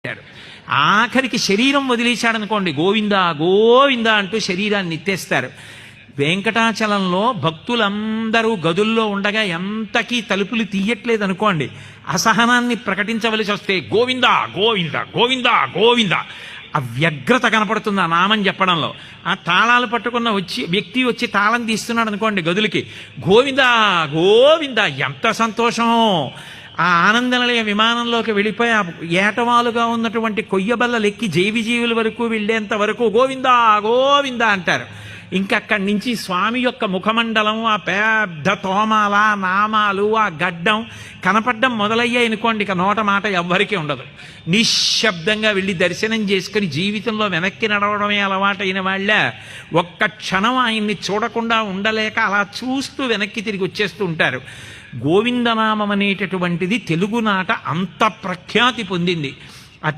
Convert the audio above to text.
పెట్టాడు. ఆఖరికి శరీరం వదిలేశాడనుకోండి, గోవిందా గోవిందా అంటూ శరీరాన్ని ఎత్తేస్తారు. వెంకటాచలంలో భక్తులందరూ గదుల్లో ఉండగా ఎంతకీ తలుపులు తీయట్లేదు అనుకోండి, అసహనాన్ని ప్రకటించవలసి వస్తే గోవిందా గోవిందా గోవిందా గోవిందా ఆ వ్యగ్రత కనపడుతుంది ఆ నామం చెప్పడంలో. ఆ తాళాలు పట్టుకున్న వ్యక్తి వచ్చి తాళం తీస్తున్నాడు అనుకోండి గదులకి, గోవిందా గోవిందా, ఎంత సంతోషం! ఆ ఆనందనిలయ విమానంలోకి వెళ్ళిపోయి ఆ ఏటవాలుగా ఉన్నటువంటి కొయ్యబల్లలు ఎక్కి జీవుల వరకు వెళ్ళేంత వరకు గోవిందా గోవిందా అంటారు. ఇంకక్కడి నుంచి స్వామి యొక్క ముఖమండలం, ఆ పెద్ద తోమాల నామాలు, ఆ గడ్డం కనపడ్డం మొదలయ్యాయి అనుకోండి, ఇక నోట మాట ఎవ్వరికీ ఉండదు. నిశ్శబ్దంగా వెళ్ళి దర్శనం చేసుకుని జీవితంలో వెనక్కి నడవడమే అలవాటైన వాళ్ళ ఒక్క క్షణం ఆయన్ని చూడకుండా ఉండలేక అలా చూస్తూ వెనక్కి తిరిగి వచ్చేస్తూ ఉంటారు. గోవిందనామం అనేటటువంటిది తెలుగునాట అంత ప్రఖ్యాతి పొందింది.